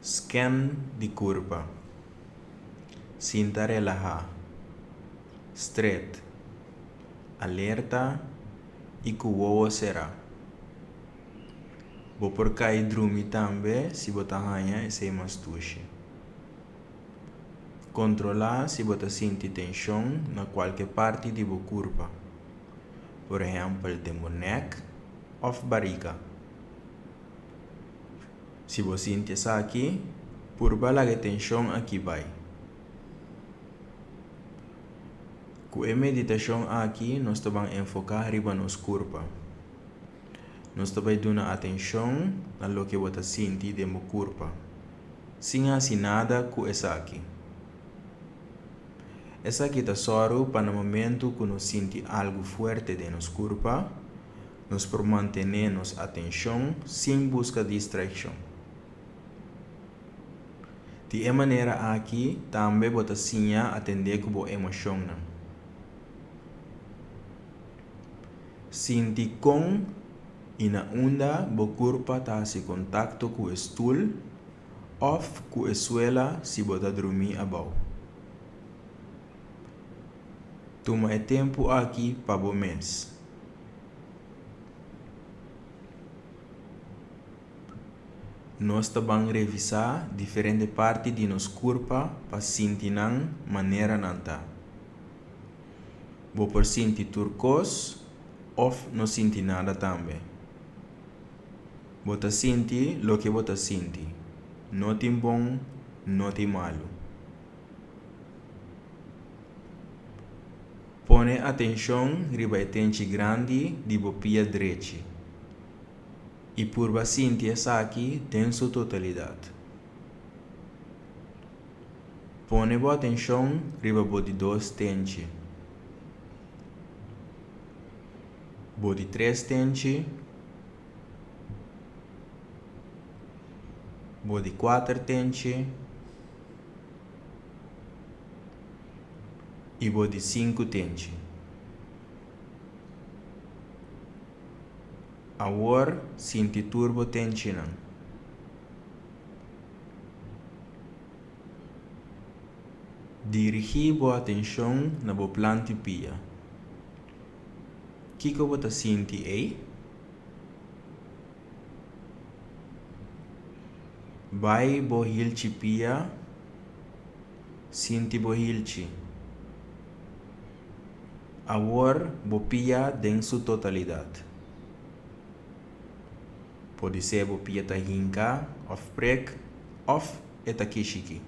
Scan di curva. Cinta relaja. Straight. Alerta e cuoa será. Vou por cair drumi também se botar ranha e sem mastuche. Controlar se botar sentir tensão na qualquer parte de boa curva. Por exemplo, de neck ou barriga. Se você sentir isso aqui, por bala a tensão aqui vai. Com a meditação aqui, nós vamos enfocar riba nos curva. Nós vamos dar atenção a lo que você sente de uma curva, sem assim nada com essa aqui. Essa aqui está só para no momento que nós sentimos algo forte de nos curva, nós por manter nossa atenção sem buscar distração. De maneira aqui, também você sinha atender com a emoção. Sinti com e na onda, o corpo está em contato com o stool ou com a suela se você dormir abaixo. Toma tempo aqui para o mês. Nós vamos revisar diferentes partes de nosso corpo para sentir a maneira nanta. Vou por sentir turcos ou não sentir nada também. Você sente o que você sente. Não tem bom, não tem malo. Põe atenção riba a tente grande de bopia direita. E por sentir essa aqui tem sua totalidade. Põe boa atenção riba de dois tente. De três tente. De quatro tente. E de cinco tente. Agora, sinti turbo tensionam. Dirigir boa atenção na boa planta pia. O que você sente aí? Vai boa hilchi pia. Sinti boa hilchi. Agora, boa pia em sua totalidade. Pode ser boa pia ta hinka, ou prek, ou eta kishiki.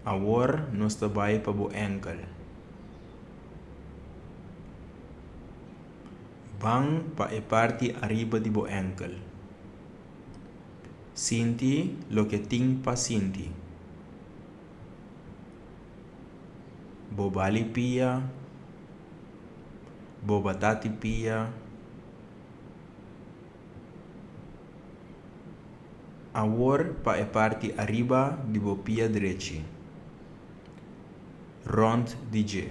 Agora, nós vai para boa ankle. Vamos para a parte arriba de boa ankle. Sinti lo que tem para sentir. Boa bali pia. Boa batata pia. Agora para a parte arriba de boa pia direita. Rond DJ.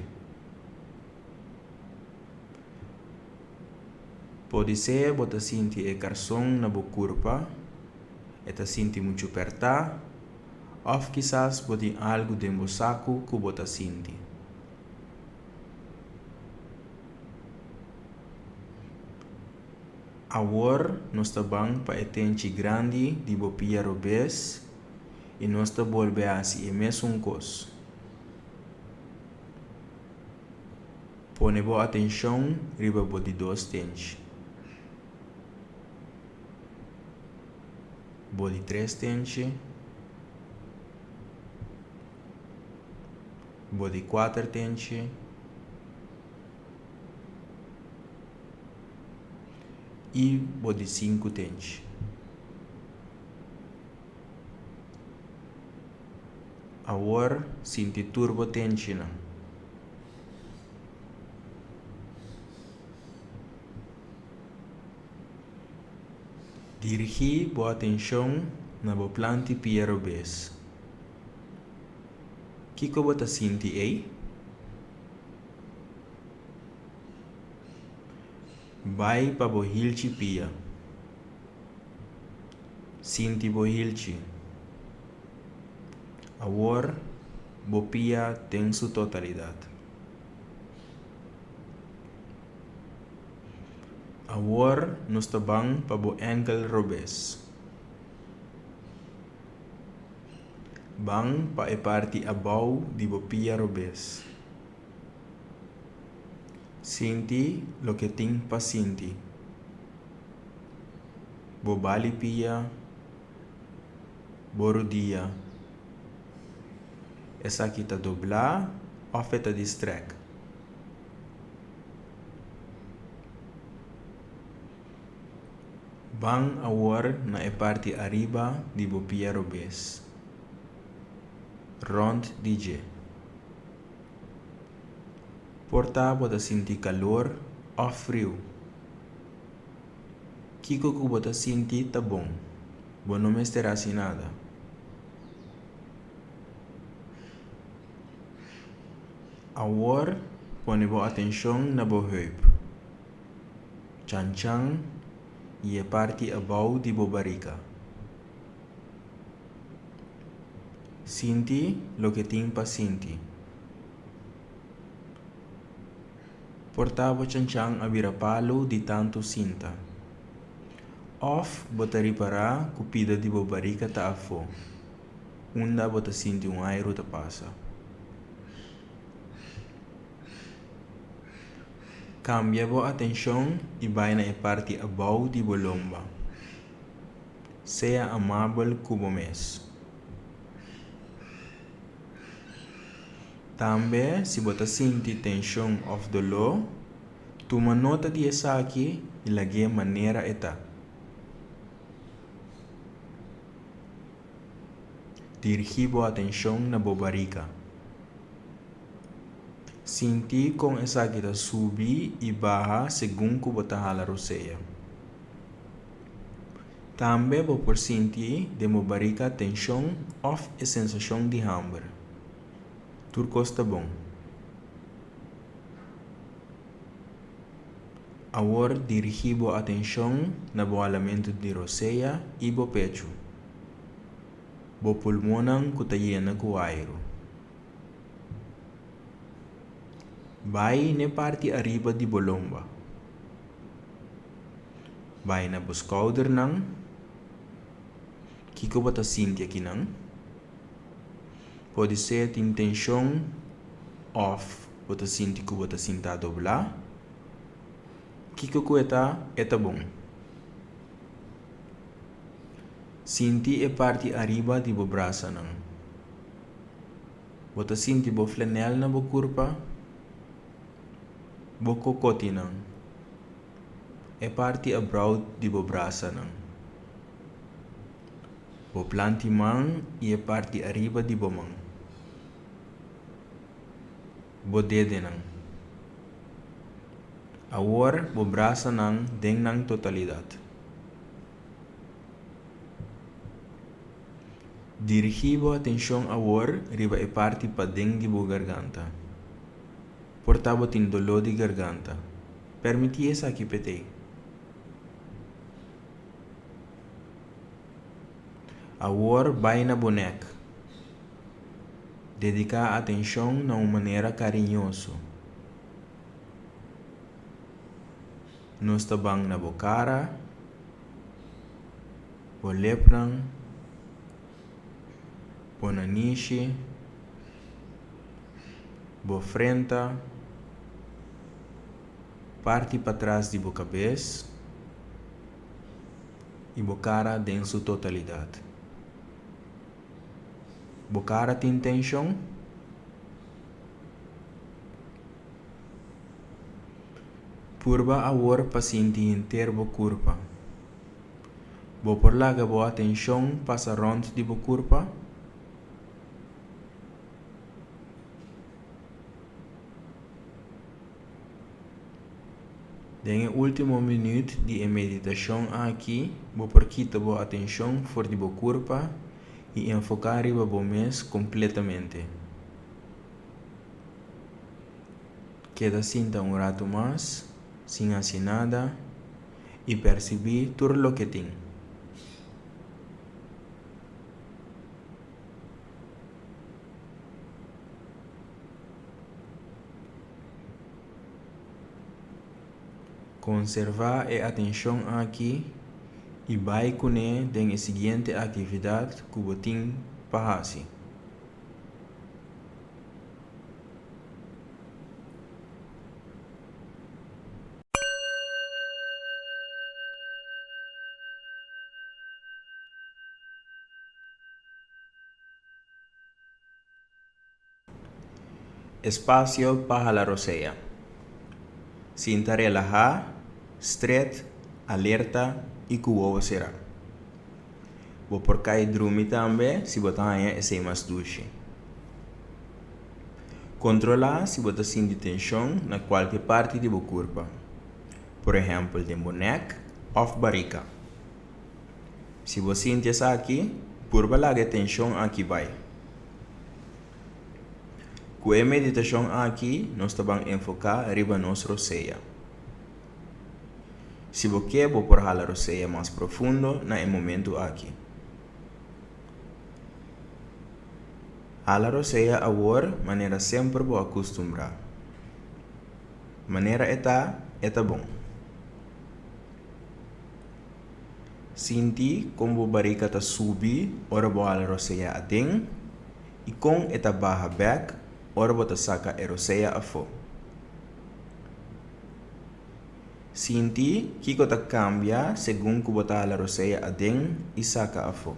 Pode ser você sentir a carção na boa curva, eta sentir muito apertar, ou quizás você tem algo dentro do saco que você sente. Agora, nós vamos para a tente grande de bopia robês e nós voltamos a si a mesma coisa. Põe boa atenção riba de dois tentes. De três tentes. De quatro tentes. E de cinco tentes. Agora, sinti turbo tension. Dirigir boa atenção na boa planta pia robês. O que você sente aí? Vai para boa hilchi pia. Sinti bo hilchi. Agora, bo pia tem su totalidade. Agora, nós tá bang pa bo enkel robes. Bang pa e parti abau di bo pia robes. Sinti lo que ting pa sinti. Bo bali pia, bo rodia. Essa aqui tá doblar ou tá distract. Bang agora na e parte arriba di bo pia robes. Rond DJ. Porta bota sentir calor ou frio. Kiko que bota sentir tá bom. Bo não me estará assim nada. Agora, põe boa atenção na bo heup. Chan-chan e a parte abau de bo barriga. Sinti lo que tem pa sinti. Portavo chan-chan a virapalo di tanto sinta. Off bota riparar cupida de bo barriga ta afo. Unda bota sinti aero ta passa. Cambia bo atenção e vai na parte abau de bo lomba. Seja amável como mês. Também, se você sente tensão ou dolor, toma nota de essa aqui e lage maneira eta. Dirigi boa atenção na bo barriga. Sinti com essa aqui tá subir e baixar segundo você hala roceia. Também você pode sentir de bo barriga tensão ou a sensação de hambre. Tudo está bom. Agora dirigi boa atenção na bo alamento de roceia e bo pecho. Bo pulmonang que tá llena com aero. Vai na parte arriba de bo lomba. Vai na bo schouder nang. Kiko bata sinti aqui nang. Pode ser tem tensão off, bota sinti que bota sinta doblar. Kiko kueta eta bom. Sinti e parte arriba de bo braça nang. Bota sinti bo flanel na bo curpa. Bo cocote nang. E parte abrau de bo braça nang. Bo planti mang e parte arriba de bo mang. Bo dede nang. Agora bo braça nang deng nang totalidade. Dirigi bo atenção agora riba e parte pa deng de bo garganta. Portavo tin dolor de garganta. Permiti essa aqui petei. Agora vai na boneca. Dedicar atenção na uma maneira carinhosa. Nós tá bang na bo cara, bo lepnang, bo nanishi, bo frente, parte para trás de bo cabeça e bo cara em sua totalidade. Bo cara tem tensão? Purba agora paciente inteiro bo curva. Bo por laga bo atenção passa rond de bo curva. Den último minuto de meditação aqui, bo por quita bo atenção for de bo curva e enfocar riba bo mês completamente. Queda sinta rato mais, sem fazer nada, e perceber tudo o que tem. Conservar a atenção aqui e vai com a seguinte atividade que você tem para fazer. Espaço para a roceia. Sinta relajar, straight, alerta e cubo será. Vou por cair dormir também se você é sem mais duche. Controlar se você sente tensão na qualquer parte do seu corpo. Por exemplo, de neck ou barriga. Se você sente isso aqui, por lá a tensão aqui vai. Com a meditação aqui, nós vamos enfocar riba nossa roceia. Se você quer por a roceia mais profundo no momento aqui. A roceia agora, maneira sempre vou acostumbrar. Maneira é bom. Sinti como a barriga está subir, ora a roceia adem, e com esta barra back, ora você saca a roceia a fora. Sinti que você cambia segundo que você a roceia adem e saca a fora.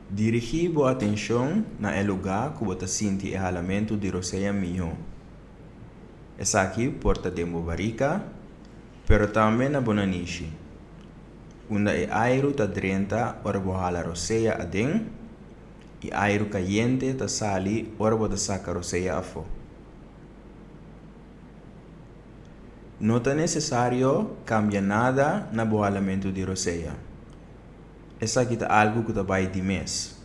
Dirigir a atenção na lugar que você sente o jalamento de roceia melhor. Essa aqui porta de barriga, pero também na bonaniche. Onde o aire está dentro, ora a roceia adem, e aire caliente está sali, ora você saca a roceia a fora. Não é necessário cambiar nada no jalamento de roceia. Essa aqui é algo que vai de mês.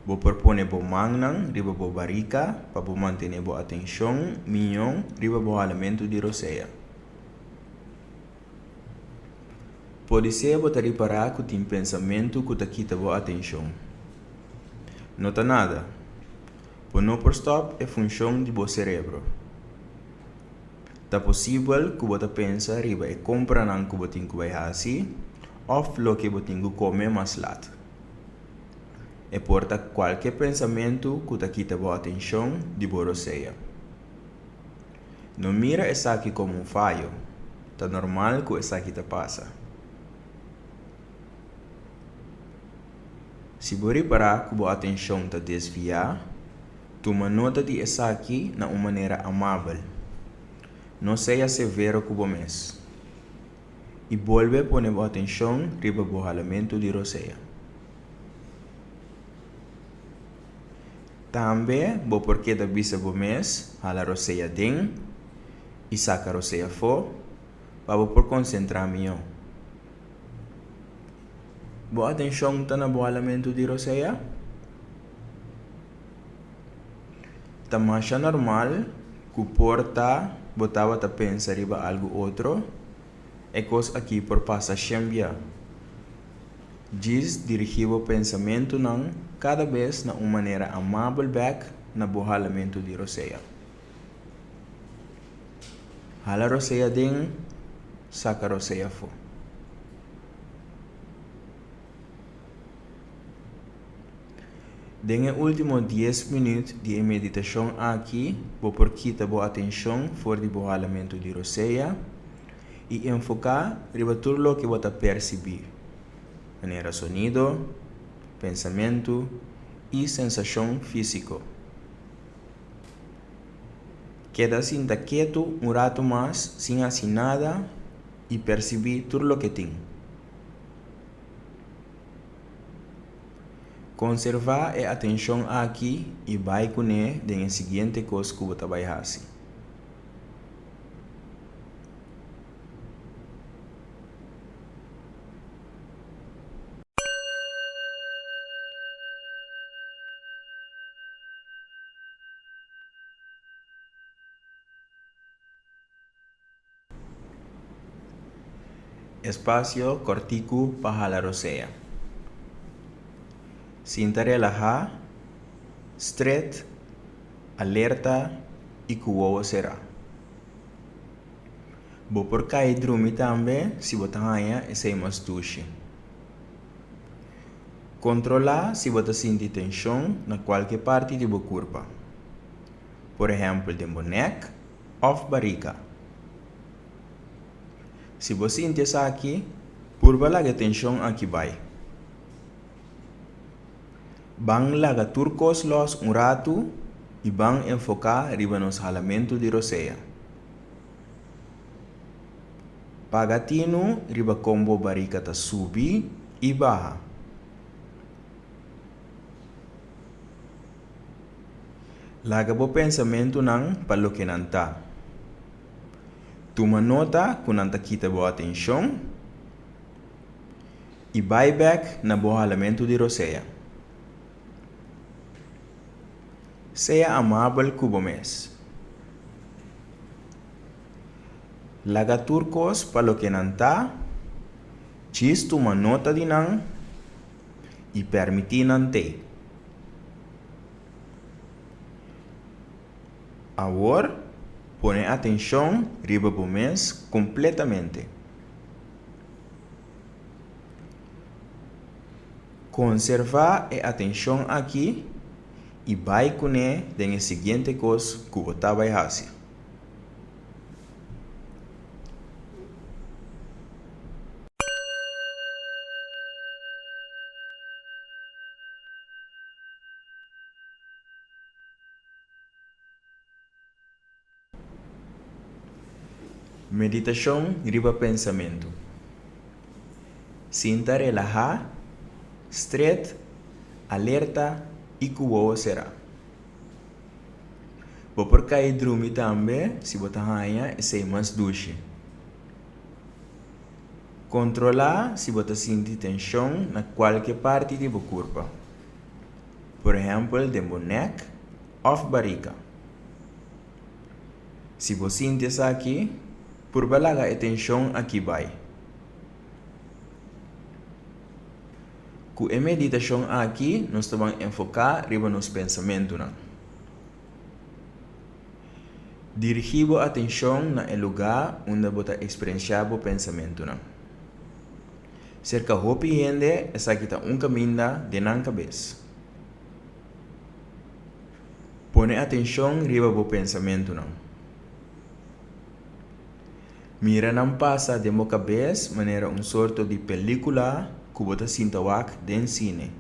Vou propor a mão riba a barriga para manter a atenção minha riba o jalamento de roceia. Pode ser você reparar que tem pensamento que quita a atenção. Não está nada. Por não por stop é função do cérebro. É possível que você pense riba e compra não que você tem que fazer ou lo que você tem que comer mais lado. E porta qualquer pensamento que te quita a atenção de roceia. Não mira essa aqui como falho. É normal que essa aqui te passa. Se você reparar que a atenção está desviada, toma nota de essa aqui de uma maneira amável. Não seja severo com você. E volve a pôr a atenção riba o jalamento de roceia. Também, vou porque da vista do mês, a roceia dentro e saca a roceia fora, para por concentrar melhor. Boa atenção está no jalamento de roceia. Está mais normal que porta botava a pensar riba algo outro. É coisa aqui por passar chambia. Diz dirigir o pensamento não cada vez na uma maneira amável back na jalamento de roceia. Hala roceia dentro, saca roceia fora. Nos últimos 10 minutos de meditação aqui, vou por quitar a atenção fora do jalamento de roceia e enfocar riba tudo o que você perceber. Maneira sonido, pensamento e sensação física. Queda sinta quieto um rato mais, sem fazer nada e perceber tudo o que tem. Conservar a atenção aqui e vai com a seguinte coisa que você vai fazer. Espaço cortico para a roceia. Sinta relajar, straight, alerta e cuo será. Bo por cai drumi também se você ganha e sei mais duche. Controlar se você sente tensão na qualquer parte de seu corpo. Por exemplo, de neck ou barriga. Se você sente isso aqui, purba laga tensão aqui vai. Bang laga turcos los rato e bang enfocar riba nos jalamento de roseia. Pagatino riba combo barriga ta subi e baja. Laga bo pensamento nang palo que nanta. Tuma nota kung nanta kita bo atenção e vai back na bo jalamento de roseia. Seja amável com mes. Laga turcos palo que nanta, chis tuma nota de nang e permitir nante. Agora, põe atenção riba bo mes completamente. Conservar a atenção aqui e vai com ele na seguinte coisa que você vai fazer. Meditação riba pensamento. Sinta relajar, straight, alerta e cuo será. Vou por cair drumi também se você ganha e sei mais duche. Controlar se você sente tensão na qualquer parte de seu corpo. Por exemplo, de neck ou barriga. Se você sente isso aqui, por balaga atenção aqui vai. Com a meditação aqui, nós vamos enfocar riba nos pensamentos. Dirigir a atenção na lugar onde você experiencia o pensamento. Cerca de gente essa aqui está caminho de na cabeça. Põe atenção riba o pensamento. Mira não passa de mo cabeça maneira sorto de película que você sinta wak den cine.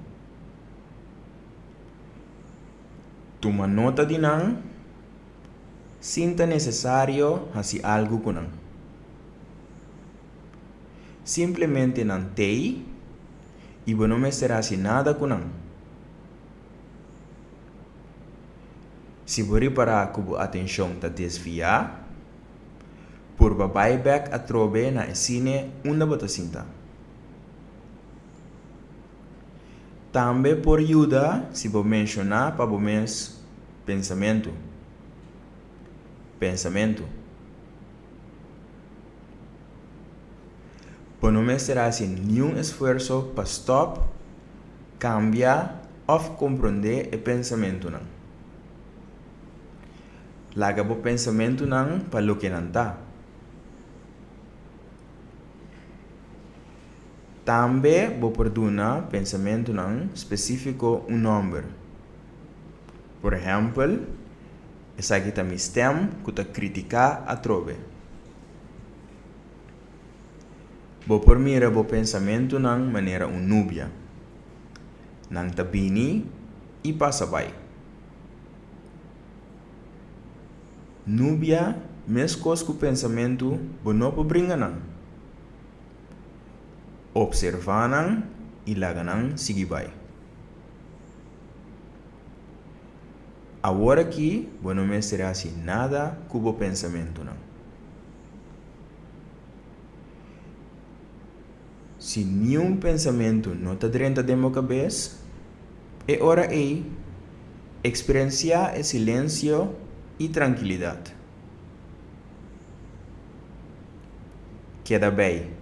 Toma nota de nang, sinta necessário fazer algo com nang. Simplesmente não tei e você não será assim nada com nang. Se você reparar que a atenção está desviada, por vai back a trobe na cine onde você sinta. Também por ajuda se você mencionar para o mês pensamento. Por não será assim nenhum esforço para stop, cambiar ou compreender o pensamento. Laga o pensamento para o que não está. Também vou perdoar pensamento específico número. Por exemplo, essa aqui está me stem que está criticar a trobe. Vou por mira o pensamento maneira núbia. Nang tabini e passa vai. Núbia, mesmo que o pensamento, não pode brincar. Observar e lagan seguir vai. Agora aqui, não me será assim nada com o pensamento. Se nenhum pensamento não está dentro da minha cabeça, é hora de experienciar o silêncio e tranquilidade. Queda bem.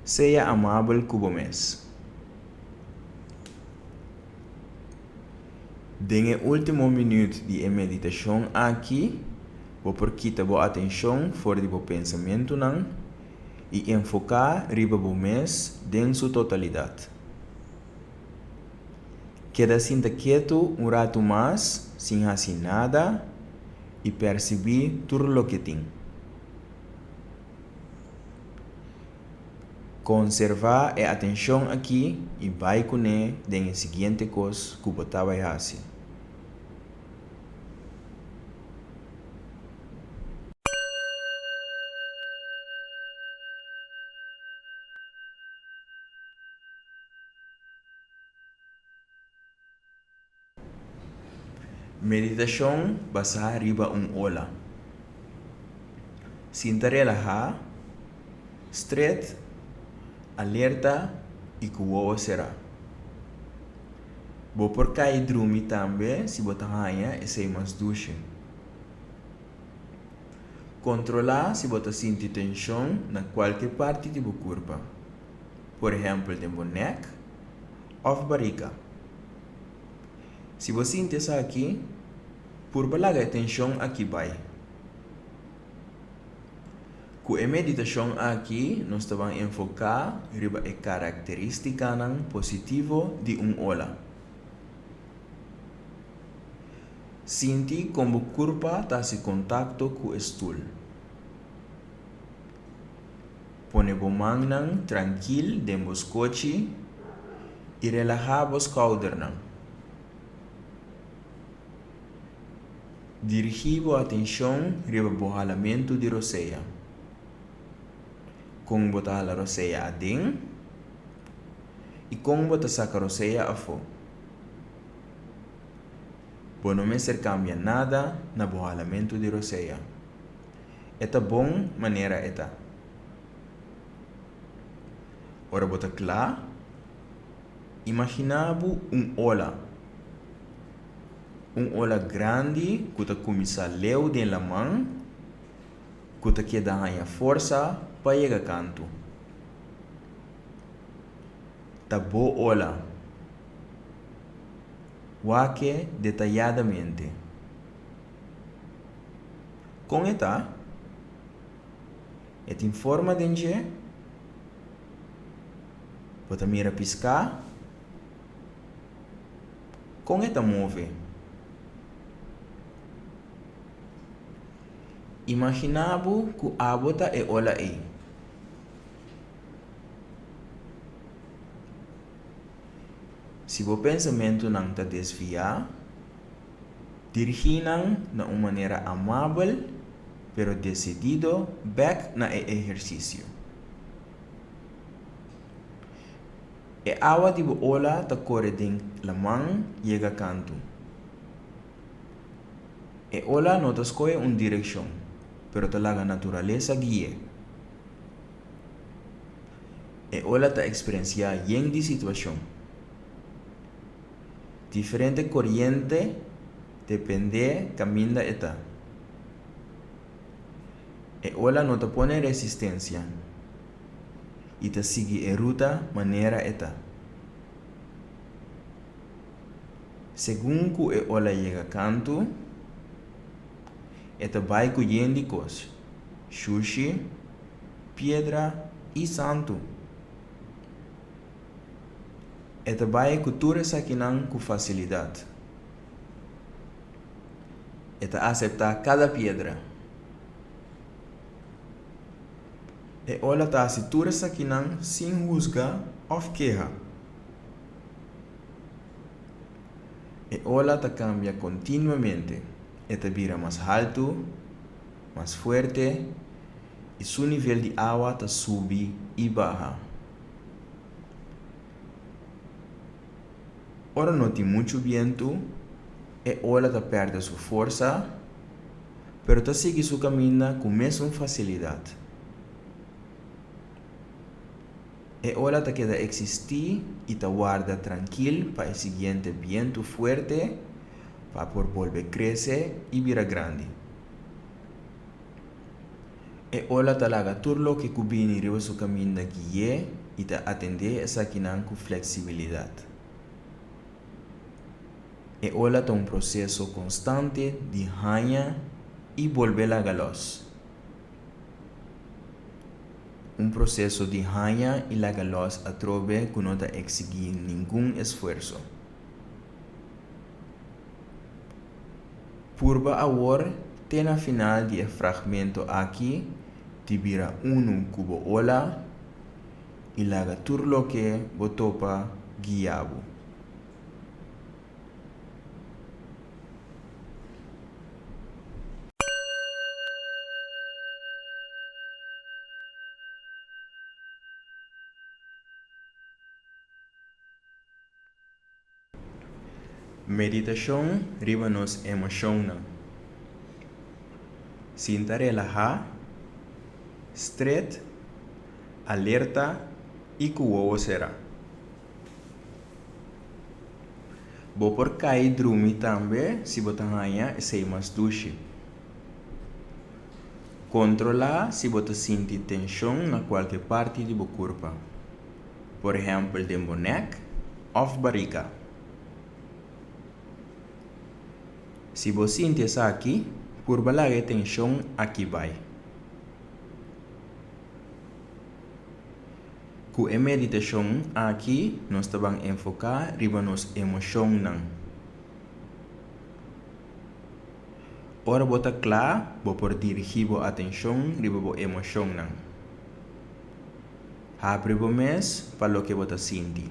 Seja amável com o mês. En el último minuto de meditación aquí, vou por quitar a atenção fora do pensamento não e enfocar riba o mês em sua totalidade. Queda sinta quieto rato mais, sem fazer nada e perceber tudo o que tem. Conservar a atenção aqui e vai com ele na seguinte coisa que você vai fazer. Meditação basa riba ola. Sinta relajar, straight, alerta e cuo será. Vou por cair dormir também se você ganha e sei mais duche. Controlar se você sente tensão na qualquer parte do corpo. Por exemplo, no neck ou barriga. Se você sente isso aqui, por balaga atenção aqui vai. Com a meditação aqui, nós vamos enfocar riba a característica positiva de ola. Sinti como o corpo está em contato com o stool. Põe a mão tranquilo dentro do coche e relaxa os shoulders. Dirigir a atenção riba o jalamento de roseia. Com botar a roseia adentro e com botar saca a roseia a fora. Por não se cambia nada na jalamento de roseia. Esta bom maneira esta. Ora botar claro. Imaginava ola. Ola grande que está começar a leu dentro da mão, que está queda a força para chegar a canto. Tá boa ola. Waque detalhadamente. Com esta, em forma de G, você mira piscar, com esta move. Imaginava que a bota é ola aí. Se o pensamento não está desviado, dirigir na uma maneira amável, pero decidido, back na exercício. A água de ola está correndo la mão e chega a canto. A ola não escolhe uma direção, pero te laga naturaleza guia. A ola está experienciar em de situação. Diferente corriente depende caminho eta. A ola não te põe resistência e te sigue a ruta maneira eta. Segundo que a ola chega a canto, eta vai colhendo coisas, sushi, pedra e santo. Eta vai cultura saquinan com facilidade. Eta aceitar cada pedra. E olha ta cultura saquinan sem juzgar ou queja. E olha ta cambia continuamente. Eta vira mais alto, mais forte e seu nível de água ta sube e baja. Ora não tem muito vento, e ola ta perde sua força, pero ta segue seu caminho com mesma facilidade. E ola ta queda existir e ta guarda tranquilo para o seguinte vento forte, para por volver crescer e virar grande. E ola ta laga tudo que cubine riba seu caminho guia e ta atender essa quinan com flexibilidade. e ola um processo constante de ganhar e volver a galos. Processo de ganhar e la galos a trove que não exigir nenhum esforço. Purba agora tem a final de fragmento aqui, tibira cubo ola e laga turlo que botopa guiabo. Meditação riba nos emoção. Sinta relajar, straight, alerta e cuo será. Bo por cair dormir também se botar ganha e sei mais duche. Controlar se botar sentir tensão na qualquer parte de bo corpo. Por exemplo, de bo neck ou barriga. Se você sentir isso aqui, por balar a tensão aqui vai. Com a meditação aqui, nós estamos enfocar riba nos emoções. Ora bota claro, vou por dirigir a atenção riba a emoção. Abre o mês para o que você sente.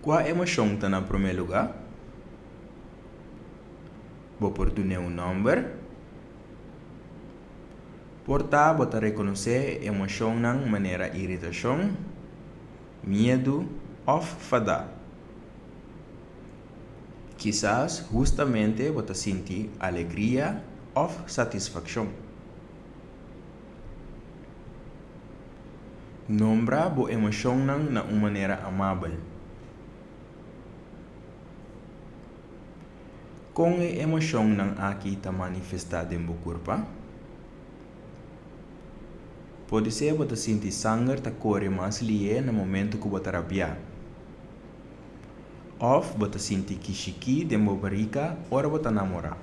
Qual emoção está na primeiro lugar? Vou por tu número. Porta, bota reconhecer emoção na maneira irritação, medo ou fada. Quizás justamente bota sentir alegria ou satisfação. Nombra bo emoção na uma maneira amável. Com a emoção aqui está manifestada em seu corpo. Pode ser que você sinta sangue está correr mais lié no momento que você rabia. Ou você sente kishiki de sua barriga ou você namora.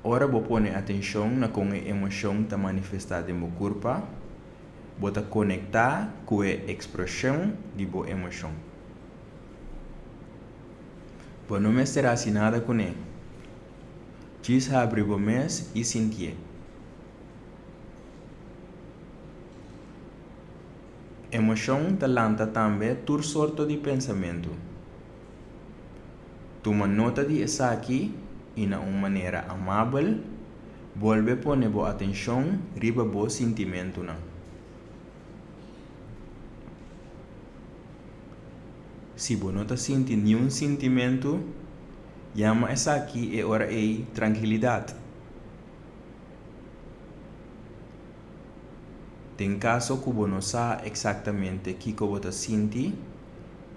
Ora você põe atenção na como a emoção está manifestada em seu corpo. Você conecta com a expressão de sua emoção. Você não me será assim nada com ele. Diz abre o mês e sentir. Emoção talanta também tur sorto de pensamento. Toma nota de isso aqui e na uma maneira amável, volve a pôr boa atenção riba bo sentimento não. Se você não está sentindo nenhum sentimento, chama essa aqui é hora de tranquilidade. Tem caso que você não sabe exatamente o que você está sentindo,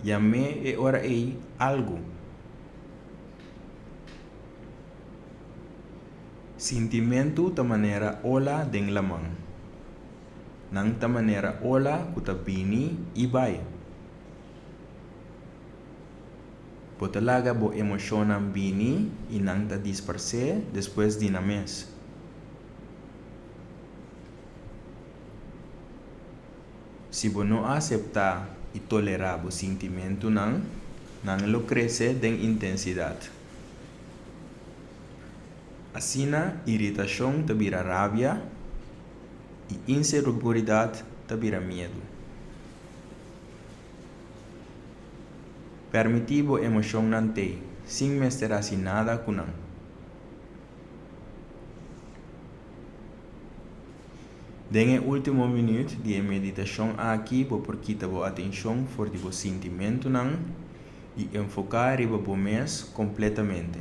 chame é hora de algo. Sentimento da maneira ola den la mão. Nang da maneira ola que está bini e vai. Pode laga bo emoção bini e não ta disperse depois de na mês. Se você não aceitar e tolerar o sentimento não lo cresce de intensidade. Assim, irritação te vira rabia e inseguridade te vira medo. Permitir a emoção não ter, sem misturar nada com não. Den o último minuto de meditação aqui, por quitar a atenção fora do sentimento não e enfocar riba o mês completamente.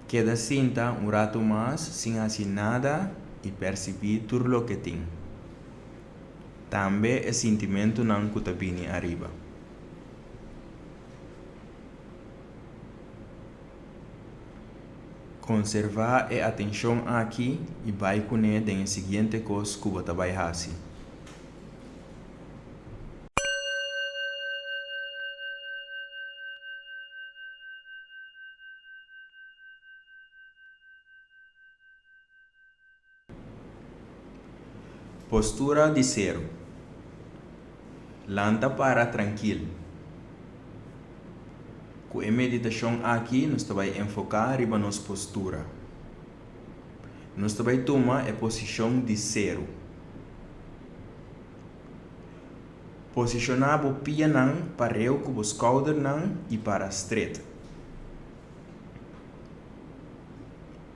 Queda sinta rato mais sem fazer nada e perceber tudo o que tem. Também o sentimento não que está vindo arriba. Conservar a atenção aqui e vai com ele em seguinte coisa que você vai fazer. Postura de zero. Lanta para tranquilo. Com a meditação aqui, nós vamos enfocar em nossa postura. Nós vamos tomar a posição de zero. Posicionar o pé para com os shoulders e para straight.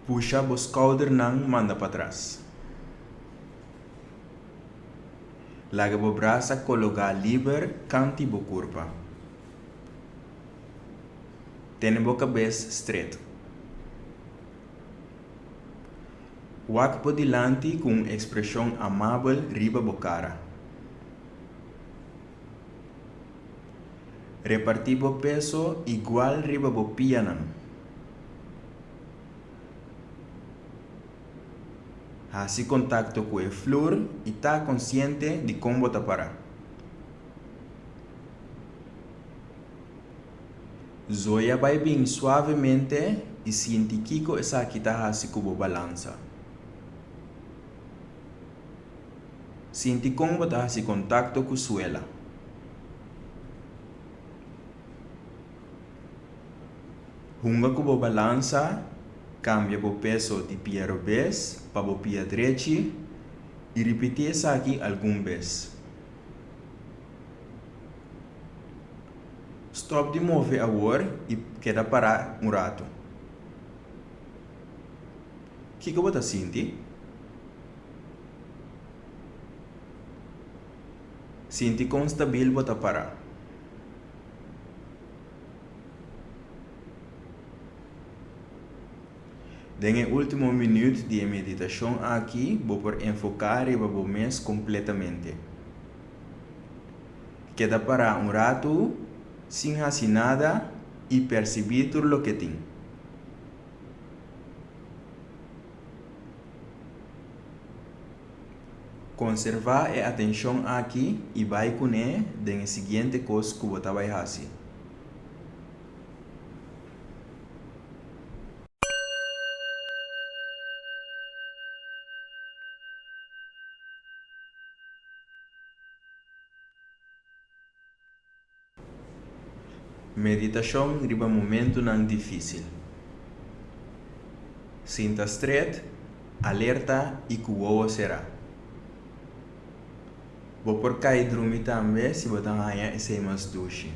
Puxa os shoulders manda para trás. Larga o braço colocar livre canto do corpo. Tenha a cabeça straight. Walk por delante com expressão amável riba a cara. Repartir o peso igual riba o pé. Hace contacto com o flor e está consciente de como está parar. Zoia vai bem suavemente e sente que essa aqui está com a balança. Sente como está em contato com o suelo. Junga com a balança, cambia o peso de pé revés para o pé direito e repetir isso aqui algumas vezes. Stop de mover agora e queda parar rato. O que você sente? Sente quão estável você parar. No último minuto de meditação aqui, vou por enfocar e vou mês completamente. Queda parar rato, sem fazer nada e perceber tudo o que tem. Conservar a atenção aqui e vai com ele na seguinte coisa que você vai fazer. Meditação riba momento não difícil. Sinta straight, alerta e cuoa será. Vou por cair dormir também se você ganha esse mais duche.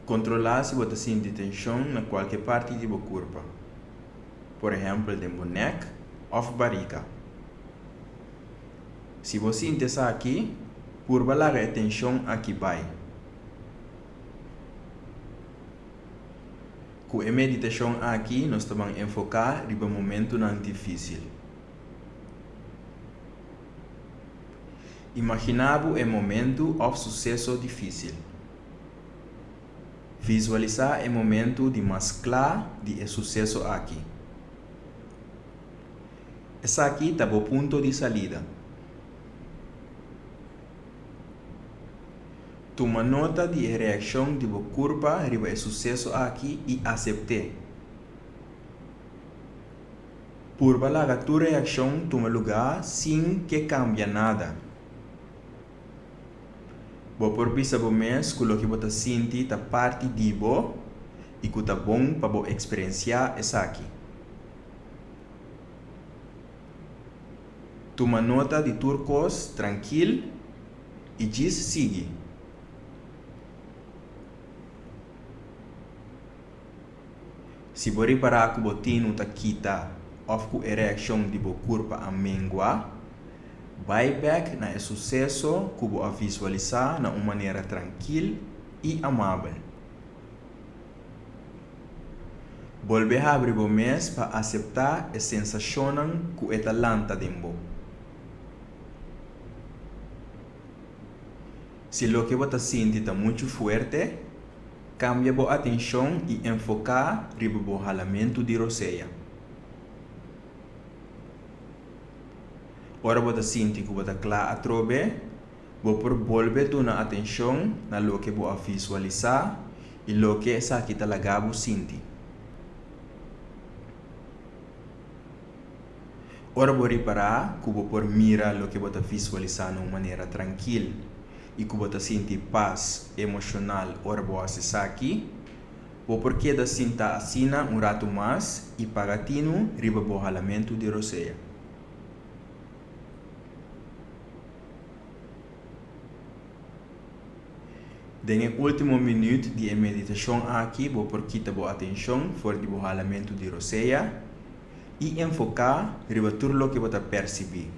Controlar se você sente tensão na qualquer parte do corpo. Por exemplo, no neck ou barriga. Se você sente isso aqui, por balar a tensão aqui vai. Com a meditação aqui, nós vamos enfocar no momento não difícil. Imaginamos o momento de sucesso difícil. Visualizar o momento de mais claro de sucesso aqui. Esse aqui está o ponto de saída. Toma nota de reação do corpo sobre o sucesso aqui e aceite. Por que a tua reação toma lugar sem que cambie nada. Vou por pensar mês que o que você sente está parte de você e que está bom para você experienciar isso aqui. Toma nota de turcos tranquilo e diz sigue. Se você reparar que o botino está quita ou que a reação do corpo a mengua, vai back na sucesso que você visualizar de uma maneira tranquila e amável. Volve a abrir o mês para aceitar a sensação que está lanta dentro. Se o que você sente está muito forte, Cambia a atenção e enfocar riba o ralamento de roseia. Ora você sente que você clara a trobe, você volve a atenção na lo que você visualizar e lo que essa aqui talagabo sente. Ora você reparar que você mira lo que você visualizar de uma maneira tranquila e que você sente paz emocional ora você acessar aqui, você queda sentar assim rato mais e pagatino riba o ralamento de roseia. No último minuto de meditação aqui, você quita a atenção fora do ralamento de roseia e enfocar riba tudo o que você percebe,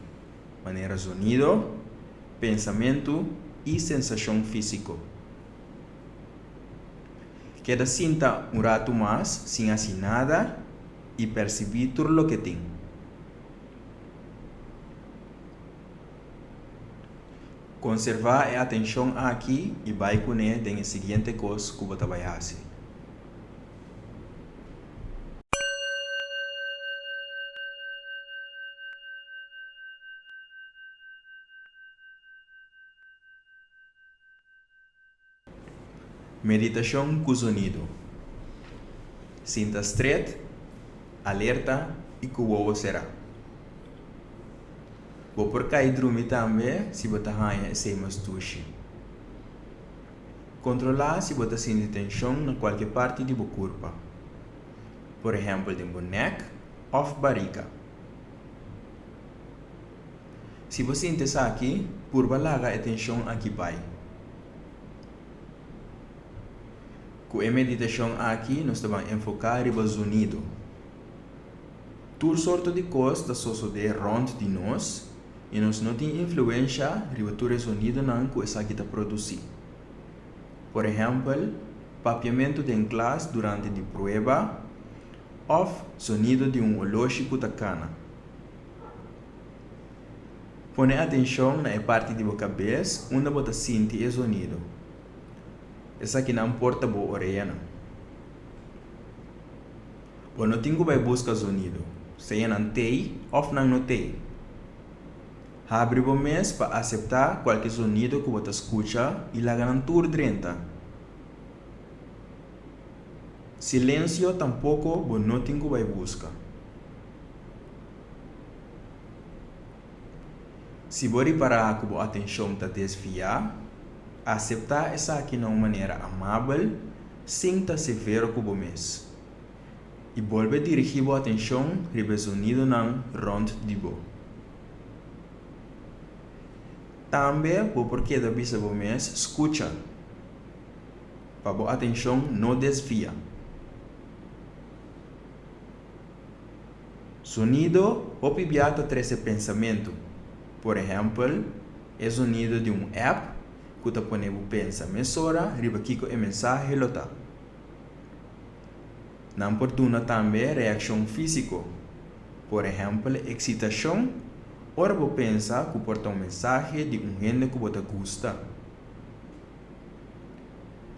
maneira sonido, pensamento e sensação física. Queda sinta rato mais sem assim nada e perceber tudo o que tem. Conservar a atenção aqui e vai com ele na seguinte coisa que você vai fazer. Meditação com sonido. Sinta estreito, alerta e que o será. Vou por cair dormir também se você ganha esse mastuche. Controlar se você sente tensão em qualquer parte do corpo. Por exemplo, de neck ou barriga. Se você sente isso aqui, por balaga a tensão aqui vai. Com a meditação aqui, nós vamos enfocar no sonido. Tudo sorte de coisas que sucedem rond de nós e nós não temos influência sobre o sonido que essa aqui está produzindo. Por exemplo, papiamento de classe durante a prova ou sonido de ológico da cana. Põe atenção na parte da cabeça onde você sente o sonido. Essa aqui não importa a orelha. Você não tem que buscar sonido, seja não tem ou não tem. Abre o mês para aceitar qualquer sonido que você escuta e larga não tudo dentro. Silêncio tampouco você não tem que buscar. Se você reparar que a atenção está desviada, aceitar essa aqui de uma maneira amável, sem estar severo com o mês. E volve a dirigir a atenção para o sonido rond de você. Também, porque da vista do mês, escuta, para a atenção não desvia. Sonido, ou pibiata treze pensamento. Por exemplo, é sonido de app, que você põe o pensamento, riba aqui com a mensagem lota. Não oportuna também reação física. Por exemplo, excitação, ora você pensa que porta mensagem de gente que você gosta.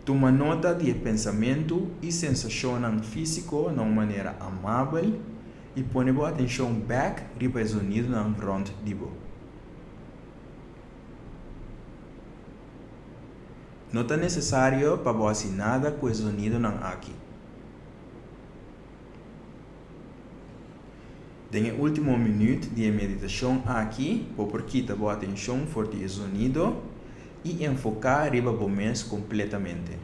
Toma nota de pensamento e sensação físico de uma maneira amável e põe a atenção back riba o sonido rond de você. Não é necessário para você nada com o sonido aqui. No último minuto de meditação aqui, você quita a atenção forte o sonido e enfocar riba o mês completamente.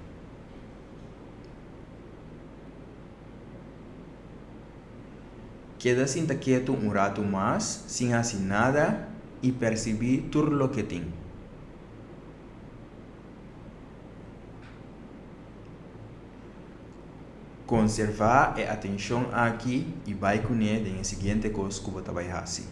Queda sinta quieto rato mais, sem fazer nada e perceber tudo o que tem. Conservar a atenção aqui e vai com ele na seguinte coisa que você vai fazer.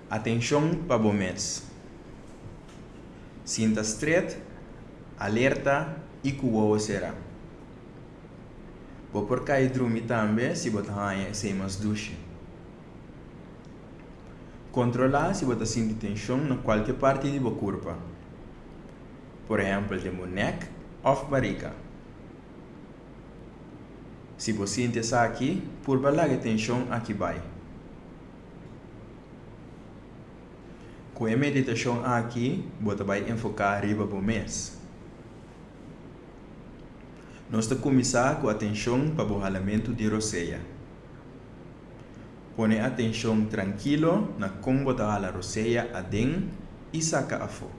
Atenção para o mês. Sinta estreito, alerta e que o será. Vou por cair dormir também se você ganha sem mais duche. Controlar se você sente tensão na qualquer parte de sua corpo. Por exemplo, de sua neck ou barriga. Se você sente isso aqui, por balar a tensão aqui vai. Com a meditação aqui, você vai enfocar riba do mês. Nós vamos começar com a atenção para o ralamento de roseia. Põe atenção tranquilo na como você hala a roseia adentro e saca a fora.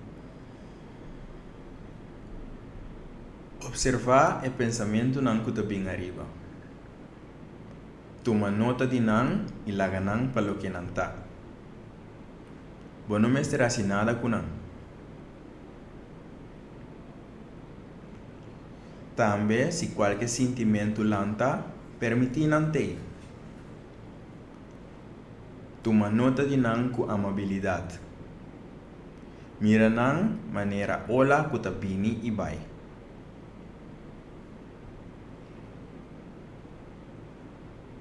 Observar o pensamento não que está bem arriba. Toma nota de não e laga não para o que não está. Você não estará assim nada com não. Também, se qualquer sentimento lanta, permite não ter. Toma nota de não com amabilidade. Mira não maneira olá que está bem e vai.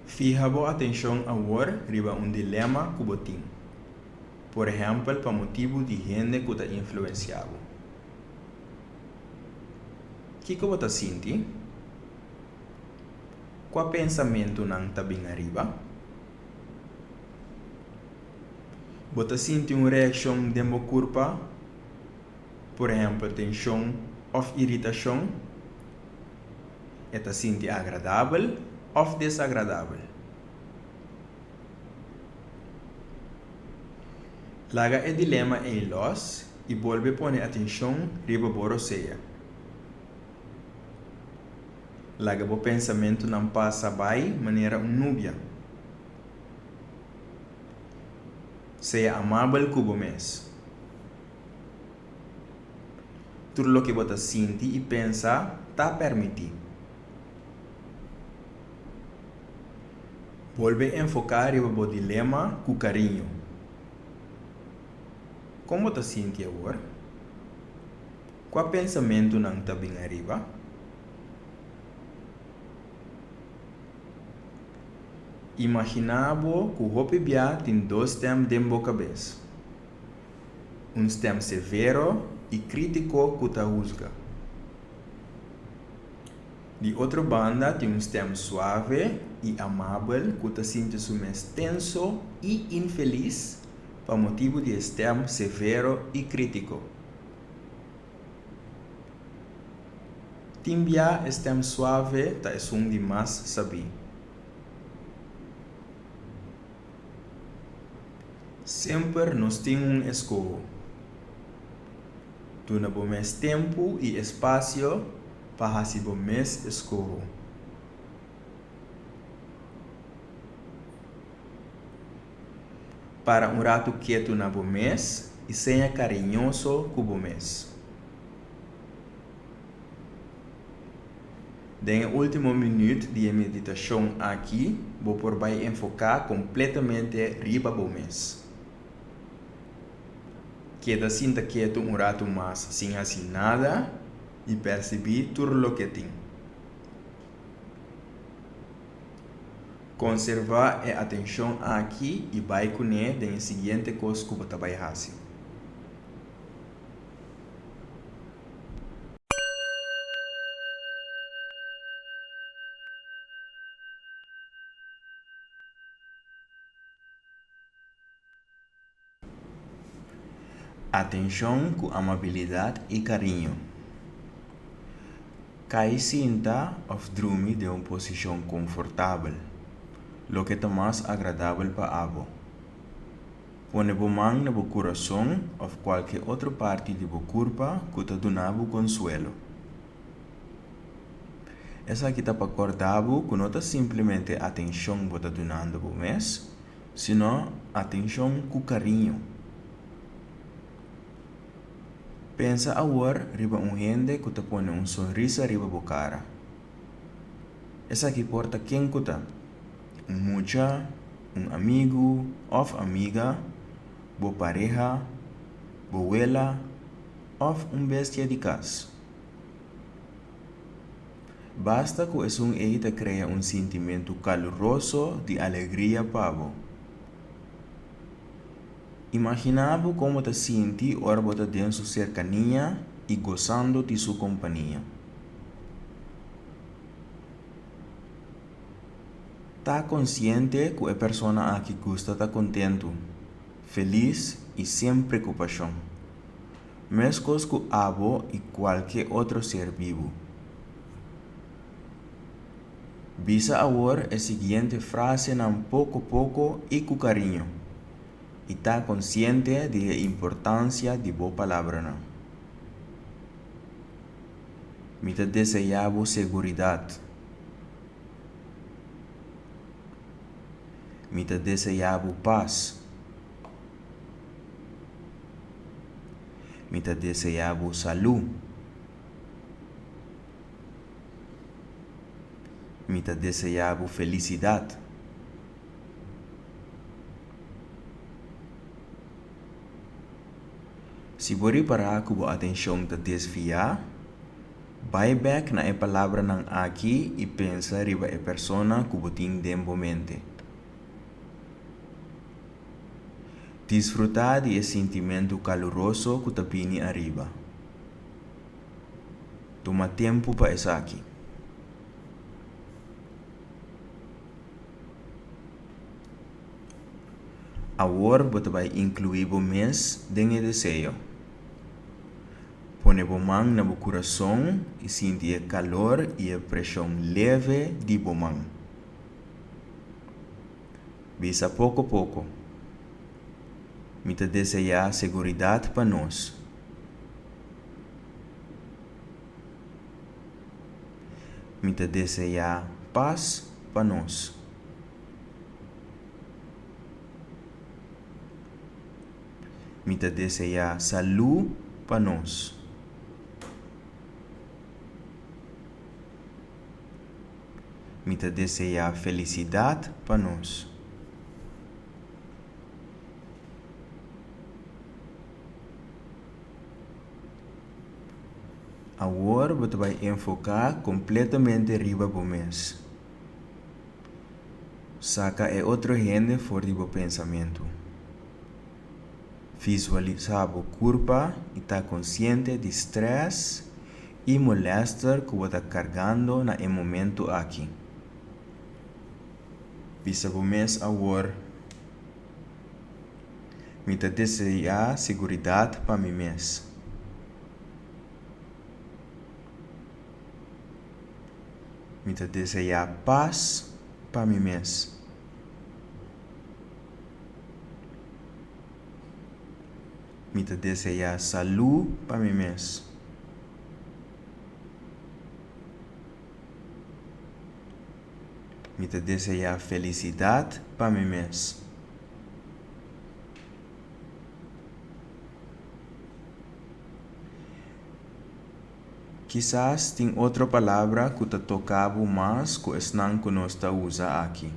Fija a atenção agora riba dilema que você tem. Por exemplo, para motivo de gente que está influenciado. O que você sente? Qual pensamento não está bem arriba? Você sente uma reação de sua corpo? Por exemplo, tensão ou irritação? Você sente agradável ou desagradável? Laga o dilema em los e volve a pôr atenção riba a roseia. Laga o pensamento não passa bem maneira núbia. Seja amável com o mês. Tudo o que você sente e pensa está permitido. Volve a enfocar riba o dilema com carinho. Como você sente agora? Qual pensamento não está bem arriba? Imaginava que o Hopibia tem dois temas dentro da cabeça. Tema severo e crítico que te juzga. De outra banda, tem tema suave e amável que te sente mais tenso e infeliz por motivo de tema severo e crítico. Timbia tema suave ta é um de mais saber. Sempre nós temos escolha. Tu não tens tempo e espaço para fazer o mesmo escolha. Para rato quieto na mês e seja carinhoso com o mês. No último minuto de meditação aqui, vou vai enfocar completamente riba do mês. Queda sinta quieto rato mais sem fazer nada e perceber tudo o que tem. Conservar a atenção aqui e vai conhecer a seguinte coisa que você vai fazer. Atenção com amabilidade e carinho. Cai sinta ou dorme de uma posição confortável, o que é mais agradável para você. Põe a mão no seu coração ou qualquer outra parte de seu corpo que te dá consuelo. Essa aqui está para acordar que não é simplesmente atenção que você está dando ao mês, sino atenção com carinho. Pensa agora riba gente que te põe sorriso riba a cara. Essa aqui porta quem que está? Mucha, amigo ou amiga, boa pareja, boa abuela ou bestia de casa. Basta que es un te crea un sentimiento caluroso de alegría pavo. Imaginaba cómo te sientes ahora en su cercanía y gozando de su compañía. Está consciente que la persona aquí gusta está contento, feliz y sin preocupación. Mescos que abo y cualquier otro ser vivo. Visa ahora la siguiente frase en poco a poco y con cariño. Y está consciente de la importancia de la palabra. ¿No? Me te deseaba seguridad. Me te deseaba paz. Me te deseaba salud. Me te deseaba felicidad. Si você parar com a atenção te desviar, vai back na palavra nang aqui e pensa riba a persona que você tem dentro mente. Disfrutar de sentimento caloroso que te vini arriba. Toma tempo para isso aqui. Agora você vai incluir o mês dentro desejo. Pone a mão no coração e sente o calor e a pressão leve de a mão. Visa pouco a pouco. Me te desejar segurança para nós. Me te desejar paz para nós. Me te desejar saúde para nós. Me te desejar felicidade para nós. Agora você vai enfocar completamente arriba do mês. Saca a outra gente fora do pensamento. Visualiza o corpo e está consciente de estresse e molestar que você está carregando no momento aqui. Visa o mês agora. Me te desejar segurança para mim mês. Me te desejar paz para mim mês. Me te desejar saúde para mim mês. Me te desejar felicidade para mim mês. Quizás tem outra palavra que te tocava mais que não que nós usa aqui.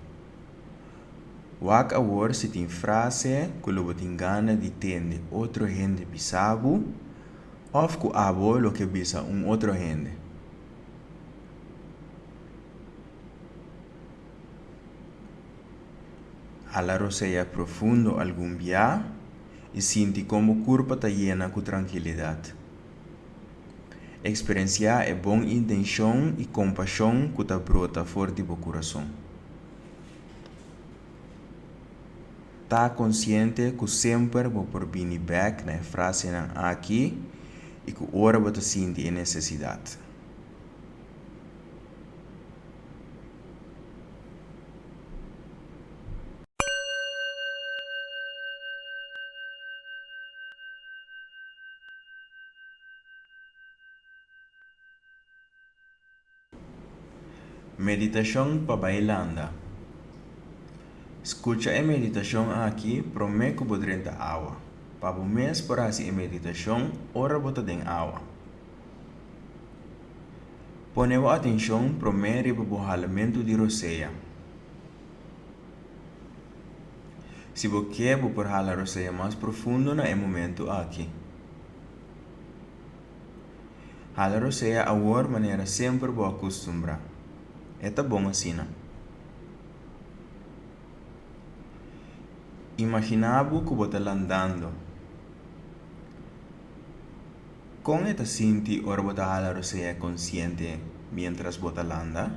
Wak agora se tem frase que lo tem gana de entender outra gente pisavo, ou que abo lo que bisa outra gente. Ala roseia profundo algum dia e sente como o corpo está llena com tranquilidade. Experienciar a boa intenção e compaixão que está brota fora do coração. Está consciente que sempre vou por vir back na frase aqui e que agora você sente a necessidade. Meditação para bailanda. Escucha a meditação aqui, promete que você tem água. Para o mês para fazer a meditação, ora você tem água. Pone a atenção primeiro para o relaxamento de roseia. Se você quer relaxar a roseia mais profundo no momento aqui. Hala Roseia agora maneira sempre boa acostumbra. É tá bom assim, né? Imaginava que você está andando. Como é que sente ora você hala Roseia consciente mientras você anda?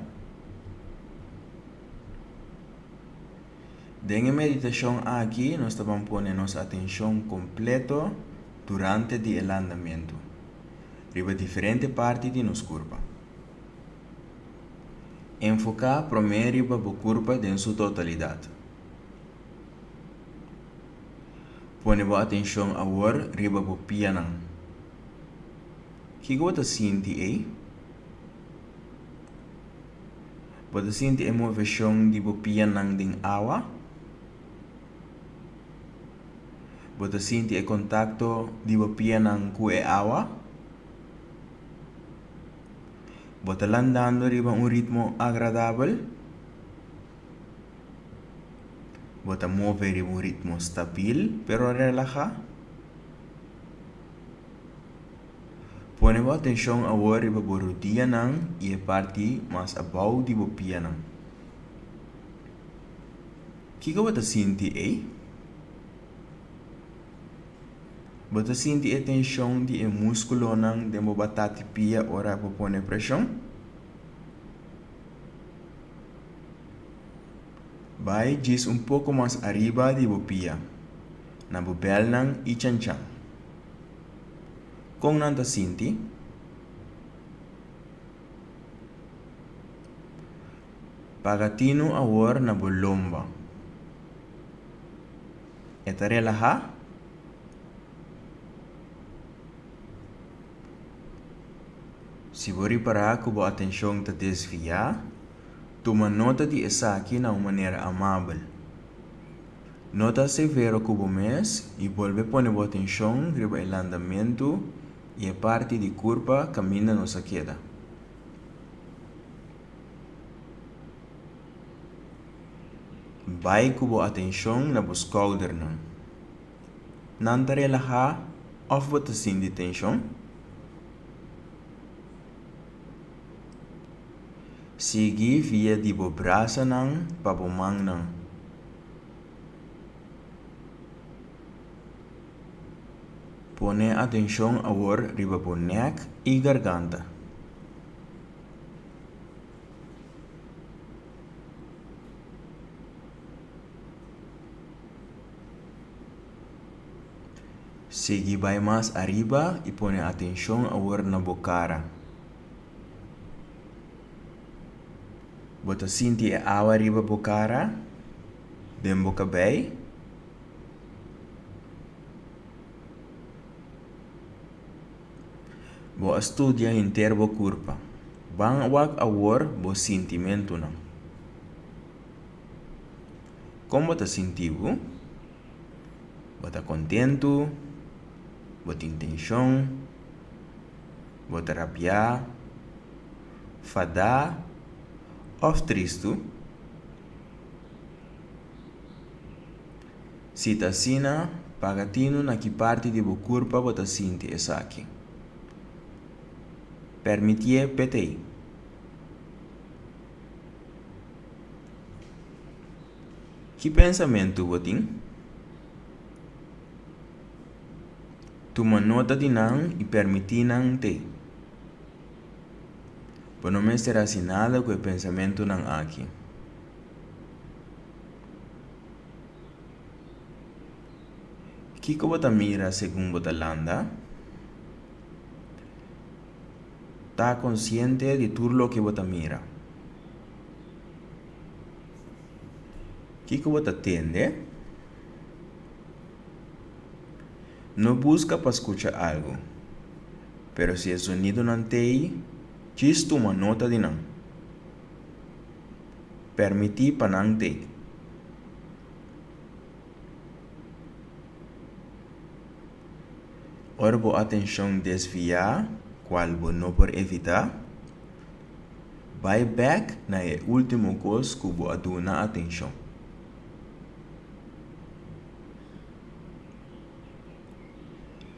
Dentro meditação aqui, nós estamos pondo nossa atenção completa durante o andamento. Riba diferente parte de nosso corpo. Enfocar primeiro o corpo em sua totalidade. Põe a atenção agora riba o pianang. O que você sente aí? Você sente a movição de o pianang din água? Você sente o contato de o pianang com a água? Você está andando riba ritmo agradável? Você move riba ritmo stabil, pero relaxa? Põe a atenção agora riba o rotina e a parte mais abaixo de o pianang. O que você sente aí? Você sente a tensão de músculo nang de mo batati pia ora po pone pressão? Vai diz pouco mais arriba de bo pia. Na bo bel nang e chanchan. Kung nanta sente? Pagatino agora na bo lomba. Eta relaxa? Se você parar com a atenção te desviar, toma nota de essa aqui na maneira amável. Nota severo com o mês e volve a pôr a atenção no andamento e a parte de curva caminha nossa queda. Vai com a atenção na shoulder. Não te relaxa ou você sente tensão? Sige via di bo braço nang pabomang nang. Pone atenção agora riba bo neck e garganta. Sige vai mais arriba e pone atenção agora na bo cara. Você sente a água riba bo cara? Bem boca bem? Bo estudia inteiro bo corpo. Bang wag agora bo sentimento não. Como você sentiu? Você contento? Você intenção? Você rabia? Fada? Ou triste? Se está assim, pagatino na que parte de bo corpo você sente essa aqui. Permitir petei. Que pensamento você tem? Toma nota de não e permitir não ter. Para não me ser assinado com o pensamento não aqui. O que você mira segundo você anda? Está consciente de tudo o que você mira. O que você atende? Não busca para escutar algo, pero se o sonido não tem, diz uma nota de não. Permitir para não ter. Ora boa atenção desviar, qual não por evitar. Vai back na último coisa que você aduna atenção.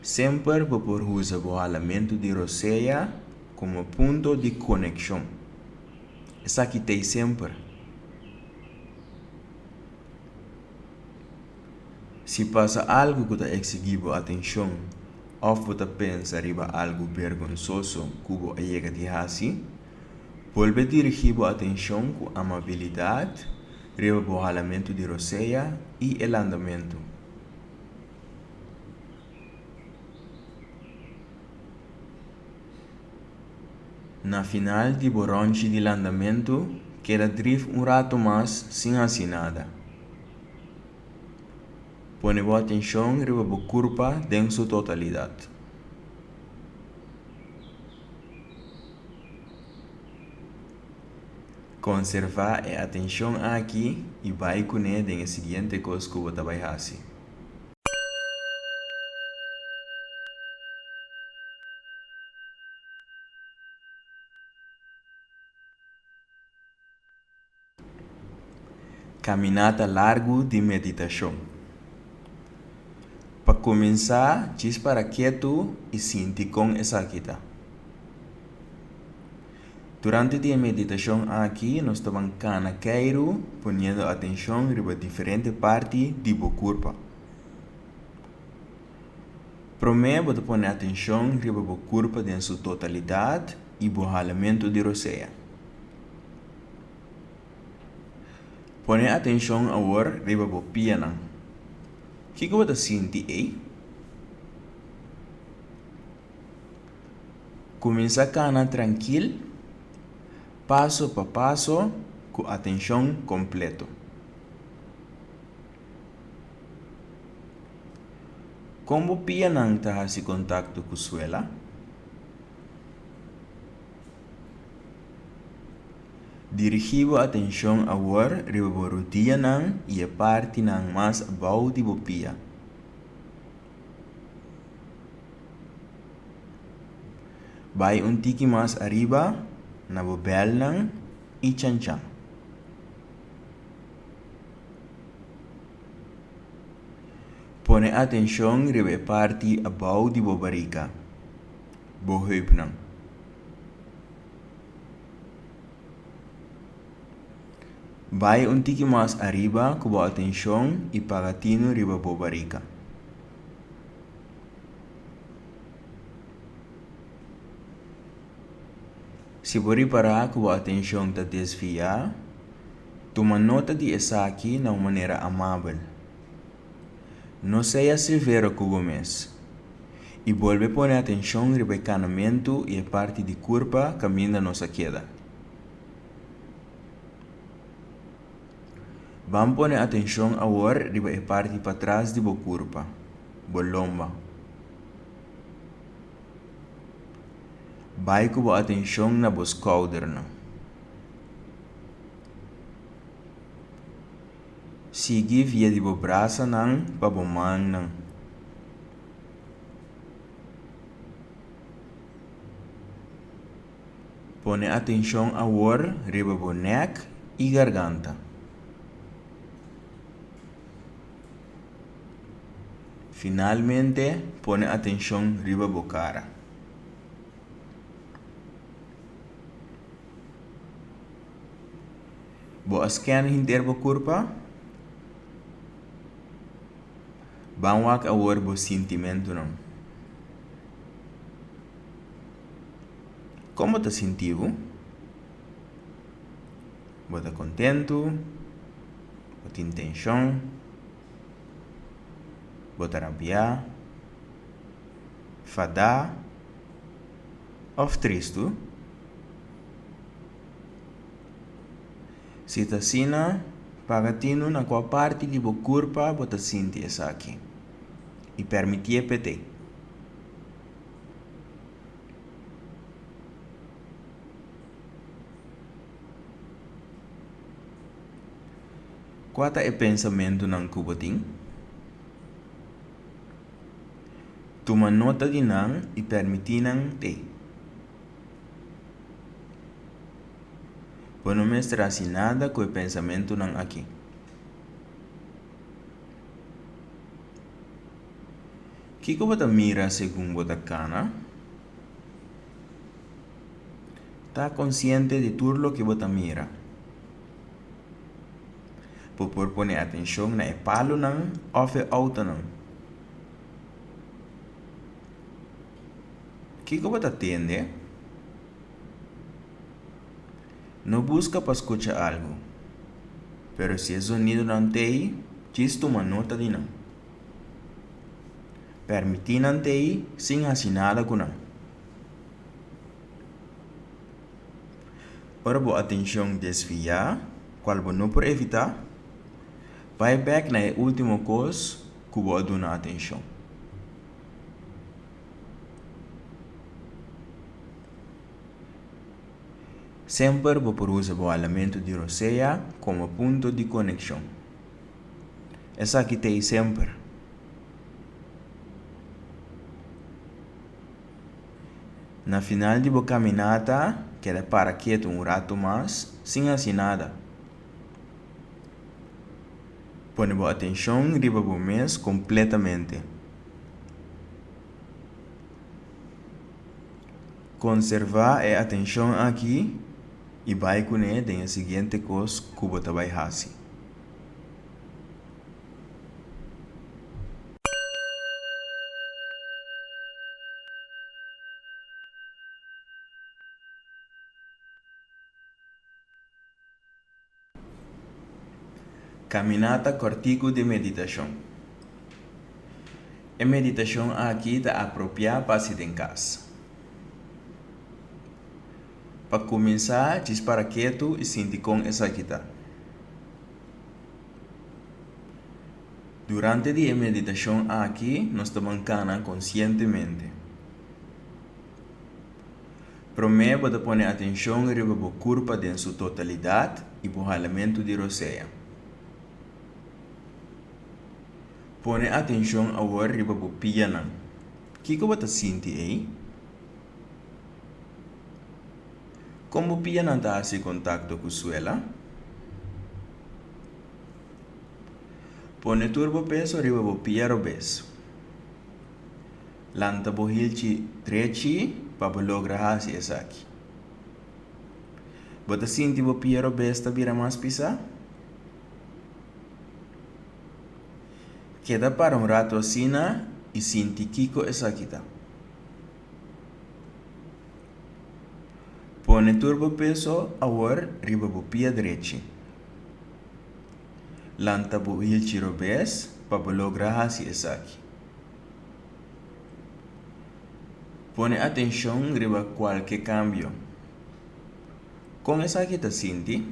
Sempre por usar o alamento de Roseia como ponto de conexão. Essa aqui tem sempre. Se passa algo que está exigindo atenção, ou você pensa arriba algo vergonzoso que você chega de assim, volve dirigir a atenção com amabilidade, riba o ralamento de roseia e el andamento. Na final de boronche de andamento, queda drift rato mais sem assim nada. Põe boa atenção riba a curva em sua totalidade. Conservar a atenção aqui e vai com ele em seguinte coisa que você vai fazer. Caminata largo de meditação. Para começar, diz para quieto e sentir com essa quita. Durante a meditação aqui, nós estamos cana queiro, ponendo atenção em diferentes partes do corpo. Primeiro, você põe atenção em o corpo em sua totalidade e o ralamento de roseia. Põe atenção agora em o piano. O que você sente aí? Começa a cana tranquilo, passo por passo, com atenção completa. Como o piano está em contato com a suela? Dirigir a atenção agora para a rotina e a parte mais abaixo do pia. Vai tique mais arriba, na bobel e chan-chan. Põe atenção para a parte abaixo da barriga, bo heup. Vai tique mais arriba com a atenção e pagatino riba bo barriga. Se você parar com a atenção está desviar, toma nota de essa aqui de uma maneira amável. Não seja severo com o mês. E volve a pôr atenção no rebecanamento e a parte de curva caminha nossa queda. Vamos pôr atenção agora na parte para trás de curva, a lomba. Vai com a atenção na shoulder. Sigue via de braço para a mão. Põe atenção agora riba o neck e garganta. Finalmente, põe atenção riba a cara. Boa scan inteira a curva. Vamos agora o sentimento não. Como está sentindo? Você está contente? Você tem tensão? Você está rabia? Fada? Ou triste? Se está assim, pagatino na qual parte de bo curva você sente essa aqui. E permitir PT. Qual é o pensamento ng kuboting? Toma nota de nang e permitir nang te. Não me estresse nada com o pensamento nang aqui. O que você mira segundo você cana? Está consciente de tudo lo que você mira. Por poner atenção na palo não ou auto não. O que você atende? Não busca para escutar algo. Pero se o sonido não tem, diz uma nota de não. Permitir não ter sem fazer nada com não. Ora boa atenção desviar, qual você não pode evitar, vai back na última coisa que você dá atenção. Sempre você usa o elemento de roceia como ponto de conexão. Essa aqui tem sempre. Na final de sua caminhada, queda para quieto rato mais, sem fazer nada. Põe sua atenção riba do mês completamente. Conservar a atenção aqui e vai com ele na seguinte coisa que você vai fazer. Caminhada cortico de meditação. A meditação aqui está apropriada para se em casa. Para começar, diz para quieto e sentir com essa aqui. Durante a meditação aqui, nós estamos conscientemente. Primeiro, você põe atenção na sua corpo em sua totalidade e o elemento de roceia. Põe atenção agora na sua piana. O que você sente aí? Como o piana está em contato com o suelo? Põe turbo peso na sua piana obeso. Lanta o hilchi direito para lograr fazer isso aqui. Você sente o piano obeso vira mais pisa? Queda para rato assim e sente kiko essa aqui. Põe turbo peso agora riba o pia direito. Lanta o hilchi obeso para lograr fazer isso aqui. Põe atenção riba qualquer cambio. Com essa aqui te sente?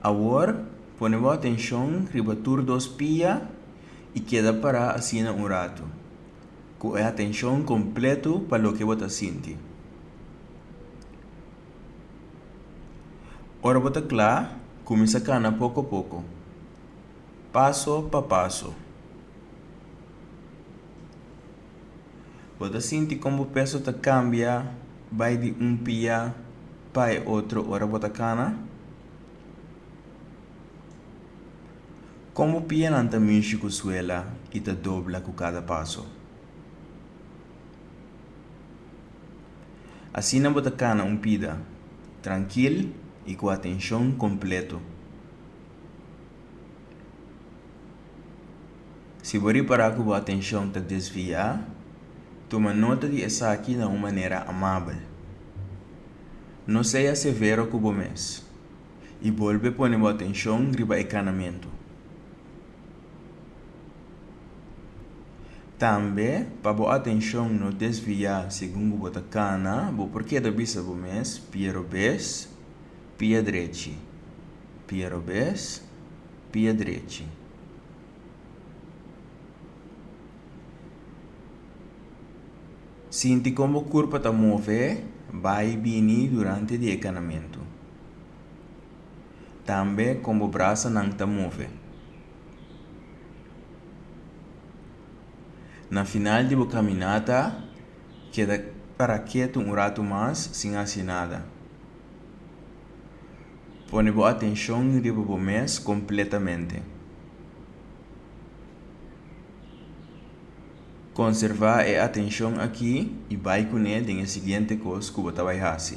Agora, põe atenção riba dos pia e queda para assim rato. Com a atenção completa para o que você sente. Ora você claro, começa a cana pouco a pouco. Passo a passo. Você sente como o peso te cambia, vai de pia para outro, ora você cana. Como o pia não te mexe com o suelo e te dobla com cada passo. Assim você cana pida, tranquilo e com atenção completa. Se você parar com a atenção te desviar, toma nota de essa aqui de uma maneira amável. Não seja severo com o mês. E volve a pôr atenção no encanamento. Também, para a atenção não desviar segundo você cana, porque da bisa do mês, pia obeso, pia direito. Pia obeso, pia direito. Sente como o corpo está move, vai e vem durante o encanamento. Também como o braço não está move. Na final de sua caminhada, queda para quieto rato mais sem fazer nada. Põe a atenção no seu mês completamente. Conservar a atenção aqui e vai com ele em a seguinte coisa que você vai fazer.